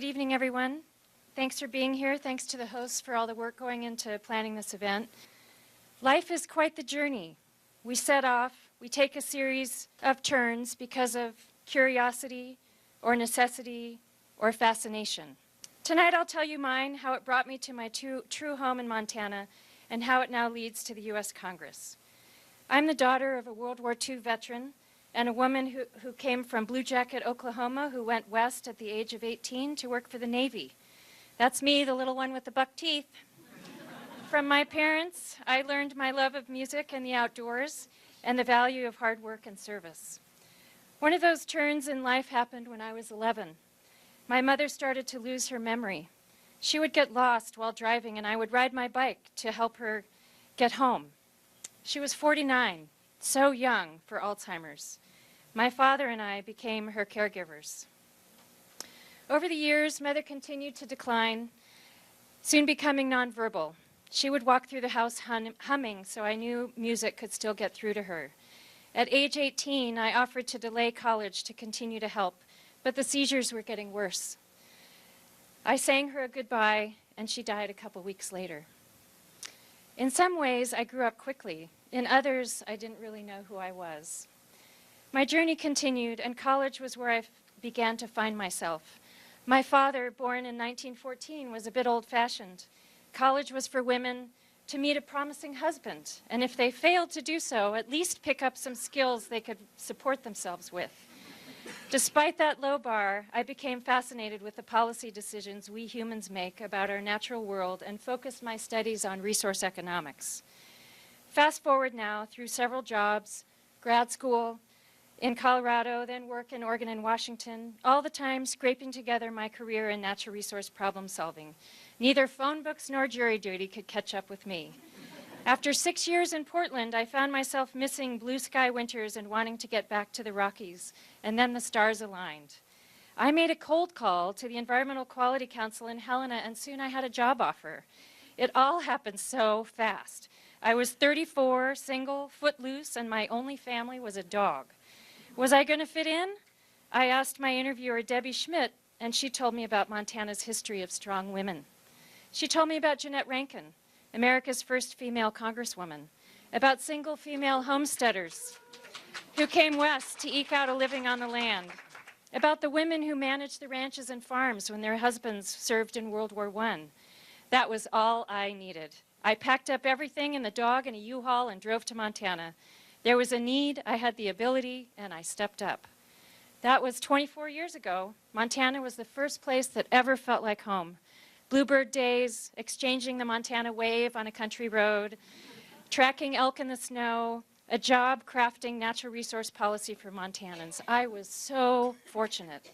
Good evening, everyone. Thanks for being here. Thanks to the hosts for all the work going into planning this event. Life is quite the journey. We set off, we take a series of turns because of curiosity or necessity or fascination. Tonight I'll tell you mine, how it brought me to my true home in Montana, and how it now leads to the U.S. Congress. I'm the daughter of a World War II veteran and a woman who came from Blue Jacket, Oklahoma, who went west at the age of 18 to work for the Navy. That's me, the little one with the buck teeth. From my parents, I learned my love of music and the outdoors and the value of hard work and service. One of those turns in life happened when I was 11. My mother started to lose her memory. She would get lost while driving, and I would ride my bike to help her get home. She was 49, so young for Alzheimer's. My father and I became her caregivers. Over the years, Mother continued to decline, soon becoming nonverbal. She would walk through the house humming, so I knew music could still get through to her. At age 18, I offered to delay college to continue to help, but the seizures were getting worse. I sang her a goodbye, and she died a couple weeks later. In some ways, I grew up quickly. In others, I didn't really know who I was. My journey continued, and college was where I began to find myself. My father, born in 1914, was a bit old-fashioned. College was for women to meet a promising husband, and if they failed to do so, at least pick up some skills they could support themselves with. Despite that low bar, I became fascinated with the policy decisions we humans make about our natural world and focused my studies on resource economics. Fast forward now through several jobs, grad school in Colorado, then work in Oregon and Washington, all the time scraping together my career in natural resource problem solving. Neither phone books nor jury duty could catch up with me. After 6 years in Portland, I found myself missing blue sky winters and wanting to get back to the Rockies, and then the stars aligned. I made a cold call to the Environmental Quality Council in Helena, and soon I had a job offer. It all happened so fast. I was 34, single, footloose, and my only family was a dog. Was I going to fit in? I asked my interviewer, Debbie Schmidt, and she told me about Montana's history of strong women. She told me about Jeanette Rankin, America's first female congresswoman, about single female homesteaders who came west to eke out a living on the land, about the women who managed the ranches and farms when their husbands served in World War I. That was all I needed. I packed up everything in the dog and a U-Haul and drove to Montana. There was a need, I had the ability, and I stepped up. That was 24 years ago. Montana was the first place that ever felt like home. Bluebird days, exchanging the Montana wave on a country road, tracking elk in the snow, a job crafting natural resource policy for Montanans. I was so fortunate.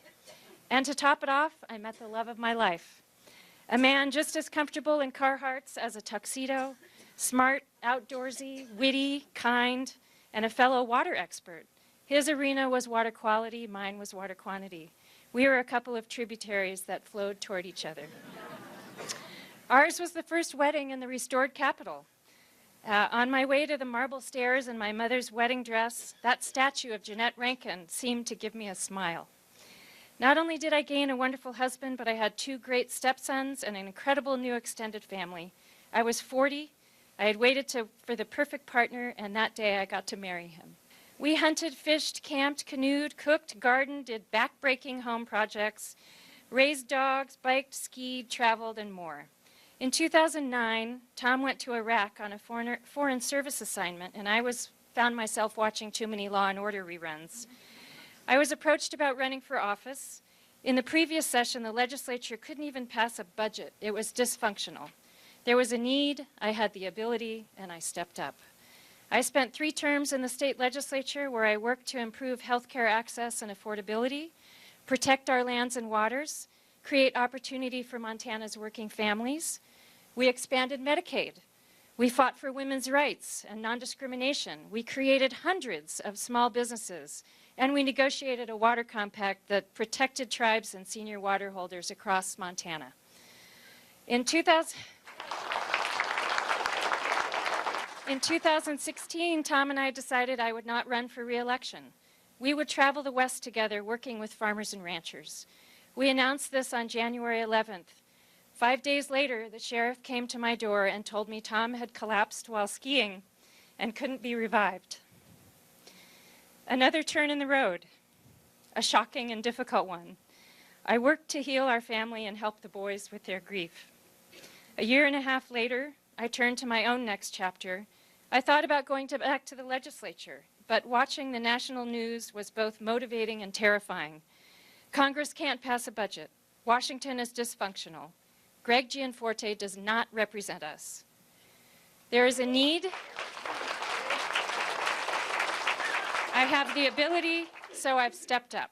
And to top it off, I met the love of my life. A man just as comfortable in Carhartts as a tuxedo, smart, outdoorsy, witty, kind, and a fellow water expert. His arena was water quality, mine was water quantity. We were a couple of tributaries that flowed toward each other. Ours was the first wedding in the restored Capitol. On my way to the marble stairs in my mother's wedding dress, that statue of Jeanette Rankin seemed to give me a smile. Not only did I gain a wonderful husband, but I had 2 great stepsons and an incredible new extended family. I was 40. I had waited for the perfect partner, and that day I got to marry him. We hunted, fished, camped, canoed, cooked, gardened, did back-breaking home projects, raised dogs, biked, skied, traveled, and more. In 2009, Tom went to Iraq on a foreign service assignment, and I found myself watching too many Law and Order reruns. I was approached about running for office. In the previous session, the legislature couldn't even pass a budget. It was dysfunctional. There was a need, I had the ability, and I stepped up. I spent 3 terms in the state legislature where I worked to improve healthcare access and affordability, protect our lands and waters, create opportunity for Montana's working families. We expanded Medicaid. We fought for women's rights and non-discrimination. We created hundreds of small businesses, and we negotiated a water compact that protected tribes and senior water holders across Montana. In 2016, Tom and I decided I would not run for re-election. We would travel the West together, working with farmers and ranchers. We announced this on January 11th. 5 days later, the sheriff came to my door and told me Tom had collapsed while skiing and couldn't be revived. Another turn in the road, a shocking and difficult one. I worked to heal our family and help the boys with their grief. A year and a half later, I turned to my own next chapter. I thought about going back to the legislature, but watching the national news was both motivating and terrifying. Congress can't pass a budget. Washington is dysfunctional. Greg Gianforte does not represent us. There is a need. I have the ability, so I've stepped up.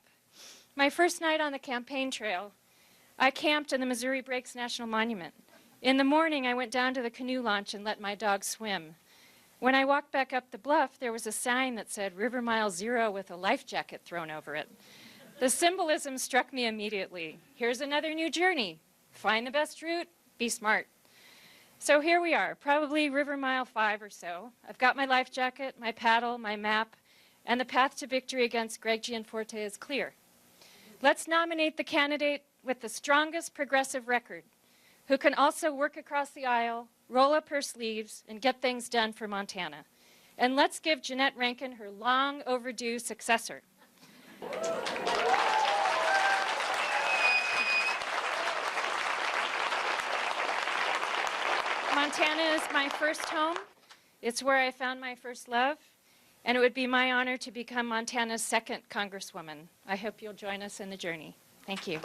My first night on the campaign trail, I camped in the Missouri Breaks National Monument. In the morning, I went down to the canoe launch and let my dog swim. When I walked back up the bluff, there was a sign that said River Mile 0 with a life jacket thrown over it. The symbolism struck me immediately. Here's another new journey. Find the best route, be smart. So here we are, probably River Mile 5 or so. I've got my life jacket, my paddle, my map, and the path to victory against Greg Gianforte is clear. Let's nominate the candidate with the strongest progressive record, who can also work across the aisle, roll up her sleeves, and get things done for Montana. And let's give Jeanette Rankin her long overdue successor. Montana is my first home. It's where I found my first love. And it would be my honor to become Montana's second Congresswoman. I hope you'll join us in the journey. Thank you.